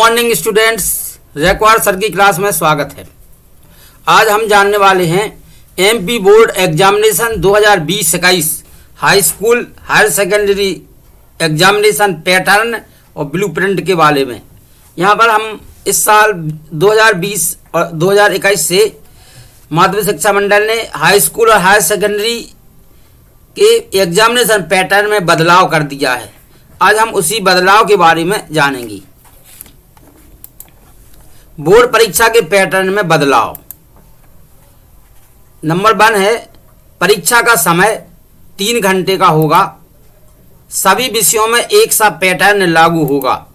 Morning students, record sir की class में स्वागत है। आज हम जानने वाले हैं MP board examination 2020-21 high school higher secondary examination pattern और ब्लूप्रिंट के बारे में। यहाँ पर हम इस साल 2020 और 2021 से माध्यमिक शिक्षा मंडल ने हाई स्कूल और हायर सेकेंडरी के एग्जामिनेशन पैटर्न में बदलाव कर दिया है। आज हम उसी बदलाव के बारे में जानेंगे। बोर्ड परीक्षा के पैटर्न में बदलाव। नंबर 1 है परीक्षा का समय 3 घंटे का होगा। सभी विषयों में एक सा पैटर्न लागू होगा।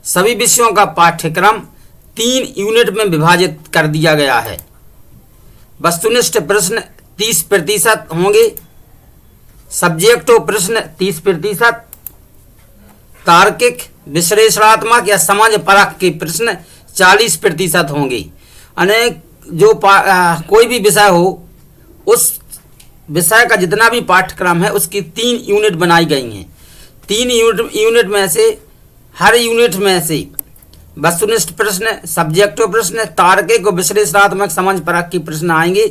सभी विषयों का पाठ्यक्रम 3 यूनिट में विभाजित कर दिया गया है। वस्तुनिष्ठ प्रश्न 30% होंगे। सब्जेक्टिव प्रश्न 30%, तार्किक विश्लेषणात्मक या समझ परख के प्रश्न 40% होंगे। अनेक जो कोई भी विषय हो, उस विषय का जितना भी पाठ्यक्रम है उसकी 3 यूनिट बनाई गई हैं। 3 यूनिट में से हर यूनिट में से वस्तुनिष्ठ प्रश्न, सब्जेक्टिव प्रश्न, तार्किक और विश्लेषणात्मक समझ परख के प्रश्न आएंगे।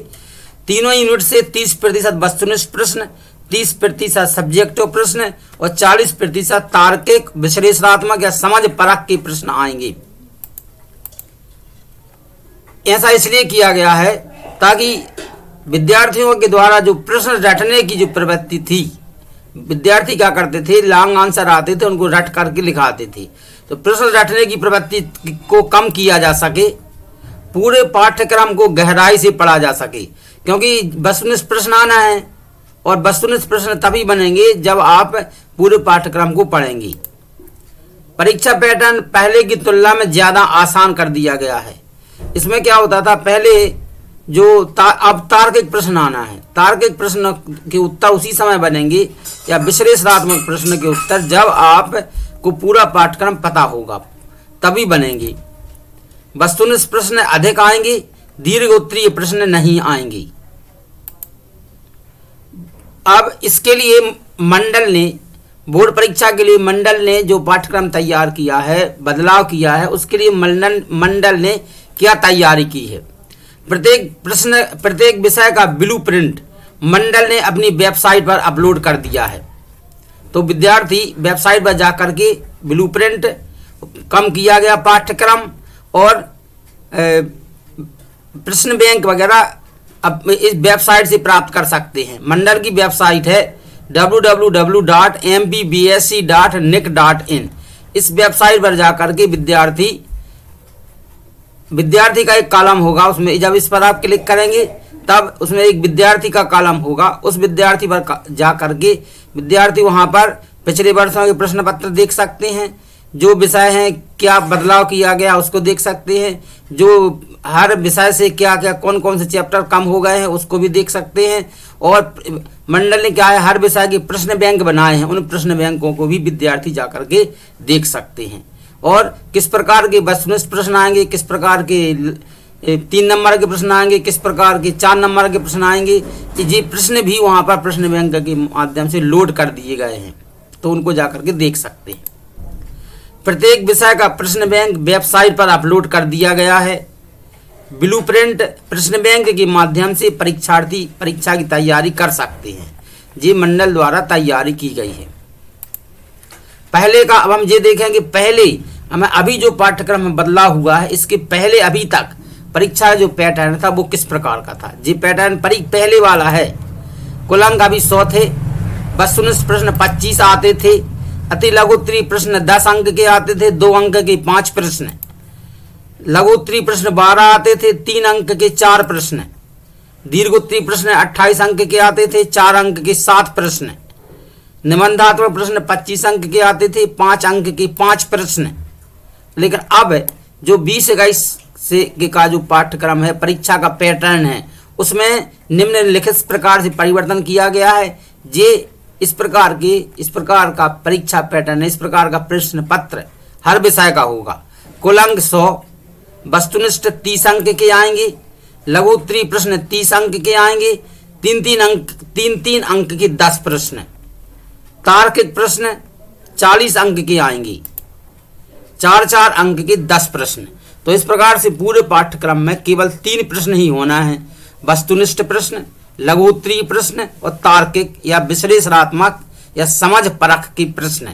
तीनों यूनिट से 30% वस्तुनिष्ठ प्रश्न, 30% सब्जेक्टिव प्रश्न और 40% तार्किक विश्लेषणात्मक या समझ परख के प्रश्न आएंगे। ऐसा इसलिए किया गया है ताकि विद्यार्थियों के द्वारा जो प्रश्न रटने की जो प्रवृत्ति थी, विद्यार्थी क्या करते थे, लॉन्ग आंसर आते थे उनको रट करके लिखाते थे, तो प्रश्न रटने की प्रवृत्ति को कम किया जा सके, पूरे पाठ्यक्रम को गहराई से पढ़ा जा सके। क्योंकि वस्तुनिष्ठ प्रश्न आना है और वस्तुनिष्ठ प्रश्न तभी बनेंगे जब आप पूरे पाठ्यक्रम को पढ़ेंगे। परीक्षा पैटर्न पहले की तुलना में ज़्यादा आसान कर दिया गया है। इसमें क्या होता था, पहले जो अब तार्किक प्रश्न आना है, तार्किक प्रश्न के उत्तर उसी समय बनेंगे या विश्लेषणात्मक प्रश्न के उत्तर जब आप को पूरा पाठ्यक्रम पता होगा तभी बनेंगे। वस्तुनिष्ठ प्रश्न अधिक आएंगे, दीर्घ उत्तरीय प्रश्न नहीं आएंगे। अब इसके लिए मंडल ने, बोर्ड परीक्षा के लिए मंडल ने जो पाठ्यक्रम तैयार किया है, बदलाव किया है, उसके लिए मंडल ने क्या तैयारी की है। प्रत्येक विषय का ब्लूप्रिंट मंडल ने अपनी वेबसाइट पर अपलोड कर दिया है। तो विद्यार्थी वेबसाइट पर जाकर के ब्लूप्रिंट, कम किया गया पाठ्यक्रम और प्रश्न बैंक वगैरह अब इस वेबसाइट से प्राप्त कर सकते हैं। मंडल की वेबसाइट है www.mpbsc.nic.in। इस वेबसाइट पर जाकर के विद्यार्थी का एक कॉलम होगा, उसमें जब इस पर आप क्लिक करेंगे तब उसमें एक विद्यार्थी का कॉलम होगा। उस विद्यार्थी पर जा करके विद्यार्थी वहां पर पिछले वर्षों के प्रश्न पत्र देख सकते हैं। जो विषय हैं क्या बदलाव किया गया उसको देख सकते हैं। जो हर विषय से क्या क्या कौन कौन से चैप्टर कम हो गए हैं उसको भी देख सकते हैं। और मंडल ने क्या है, हर विषय के प्रश्न बैंक बनाए हैं, उन प्रश्न बैंकों को भी विद्यार्थी जा करके देख सकते हैं। और किस प्रकार के वस्तुनिष्ठ प्रश्न आएंगे, किस प्रकार के 3 नंबर के प्रश्न आएंगे, किस प्रकार के 4 नंबर के प्रश्न आएंगे, ये प्रश्न भी वहाँ पर प्रश्न बैंक के माध्यम से लोड कर दिए गए हैं, तो उनको जाकर के देख सकते हैं। प्रत्येक विषय का प्रश्न बैंक वेबसाइट पर अपलोड कर दिया गया है। ब्लूप्रिंट प्रश्न बैंक के माध्यम से परीक्षार्थी परीक्षा की तैयारी कर सकते हैं। ये मंडल द्वारा तैयारी की गई है। पहले का अब हम ये देखेंगे, पहले हमें अभी जो पाठ्यक्रम में बदलाव हुआ है, इसके पहले अभी तक परीक्षा जो पैटर्न था वो किस प्रकार का था। ये पैटर्न पहले वाला है। कुल अंक अभी 100 थे। वस्तुनिष्ठ प्रश्न 25 आते थे। अति लघु उत्तरीय प्रश्न 10 अंक के आते थे, 2 अंक के 5 प्रश्न। लघु उत्तरीय प्रश्न 12 आते थे, 3 अंक के 4 प्रश्न। दीर्घ उत्तरीय प्रश्न 28 अंक के आते थे, 4 अंक के 7 प्रश्न। निबंधात्मक प्रश्न 25 अंक के आते थे, 5 अंक के 5 प्रश्न। लेकिन अब जो 20-21 से का जो पाठ्यक्रम है, परीक्षा का पैटर्न है, उसमें निम्नलिखित प्रकार से परिवर्तन किया गया है। ये इस प्रकार का परीक्षा पैटर्न है, इस प्रकार का प्रश्न पत्र हर विषय का होगा। कुल अंक 100, वस्तुनिष्ठ 30 अंक के आएंगे, लघु उत्तरीय प्रश्न 30 अंक के आएंगे, 3 अंक के 10 प्रश्न। तार्किक प्रश्न 40 अंक के आएंगे। 4-4 अंक के 10 प्रश्न। तो इस प्रकार से पूरे पाठ्यक्रम में केवल 3 प्रश्न ही होना है, वस्तुनिष्ठ प्रश्न, लघु उत्तरीय प्रश्न और तार्किक या विश्लेषणात्मक या समझ परख के प्रश्न।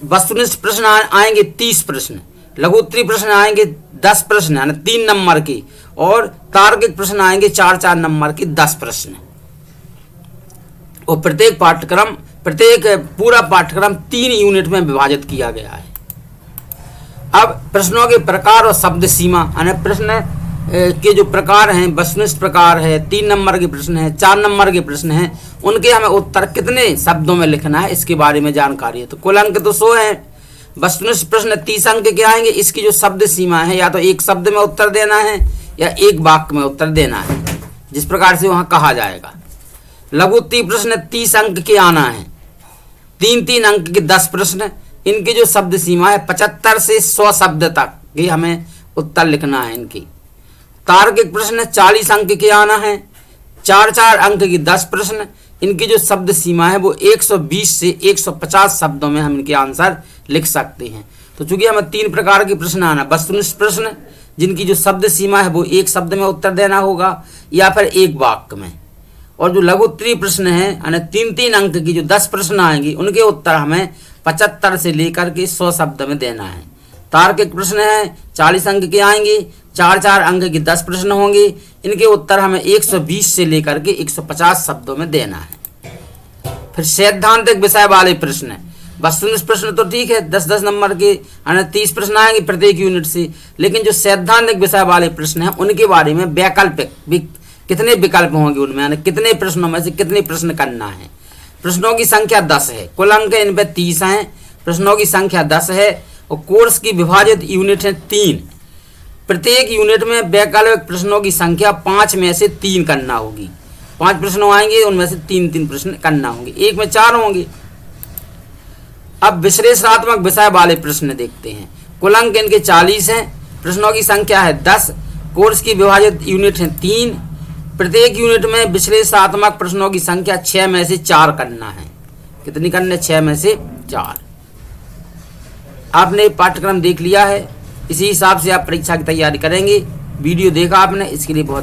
वस्तुनिष्ठ प्रश्न आएंगे 30 प्रश्न, लघु उत्तरीय प्रश्न आएंगे 10 प्रश्न यानी 3 नंबर के, और तार्किक प्रश्न आएंगे 4-4 नंबर के 10 प्रश्न। और प्रत्येक पूरा पाठ्यक्रम 3 यूनिट में विभाजित किया गया है। अब प्रश्नों के प्रकार और शब्द सीमा यानी प्रश्न के जो प्रकार हैं, वस्तुनिष्ठ प्रकार है, 3 नंबर के प्रश्न है, 4 नंबर के प्रश्न हैं, उनके हमें उत्तर कितने शब्दों में लिखना है इसके बारे में जानकारी है। तो कुल अंक तो 100 है। वस्तुनिष्ठ प्रश्न 30 अंक के आएंगे। इसकी जो शब्द सीमा है, या तो एक शब्द में उत्तर देना है या एक वाक्य में उत्तर देना है, जिस प्रकार से वहां कहा जाएगा। लघु उत्तरीय प्रश्न 30 अंक के आना है, 3-3 अंक के 10 प्रश्न। इनकी जो शब्द सीमा है 75 से 100 शब्द तक की हमें उत्तर लिखना है इनकी। तार्किक प्रश्न 40 अंक के आना है, 4-4 अंक के 10 प्रश्न। इनकी जो शब्द सीमा है वो 120 से 150 शब्दों में हम इनके आंसर लिख सकते हैं। तो चूंकि हमें 3 प्रकार के प्रश्न आना, वस्तुनिष्ठ प्रश्न जिनकी जो शब्द सीमा है वो एक शब्द में उत्तर देना होगा या फिर एक वाक्य में, और जो लघु उत्तरीय प्रश्न है यानी 3-3 अंक की जो 10 प्रश्न आएंगे उनके उत्तर हमें 75 से लेकर के 100 शब्द में देना है। तार्किक प्रश्न है 40 अंक के आएंगे, 4-4 अंक के 10 प्रश्न होंगे। इनके उत्तर हमें 120 से लेकर के 150 शब्दों में देना है। फिर सैद्धांतिक विषय वाले प्रश्न, वस्तुनिष्ठ प्रश्न तो ठीक है 10-10 नंबर के यानी 30 प्रश्न आएंगे प्रत्येक यूनिट से, लेकिन जो सैद्धांतिक विषय वाले प्रश्न हैं उनके बारे में वैकल्पिक कितने विकल्प होंगे उनमें, यानी कितने प्रश्नों में से कितने प्रश्न करना है। प्रश्नों की संख्या 10 है, कुल अंक इन पे 30 हैं, प्रश्नों की संख्या 10 है और कोर्स की विभाजित यूनिट है 3। प्रत्येक यूनिट में वैकल्पिक प्रश्नों की संख्या 5 में से 3 करना होगी। 5 प्रश्न आएंगे, उनमें से 3-3 प्रश्न करना होंगे, एक में 4 होंगे। अब विश्लेषणात्मक विषय वाले प्रश्न देखते हैं। कुल अंक इनके 40 हैं, प्रश्नों की संख्या है 10, कोर्स की विभाजित यूनिट है 3। प्रत्येक यूनिट में विश्लेषणात्मक प्रश्नों की संख्या 6 में से 4 करना है। कितनी करने? 6 में से 4। आपने पाठ्यक्रम देख लिया है, इसी हिसाब से आप परीक्षा की तैयारी करेंगे। वीडियो देखा आपने, इसके लिए बहुत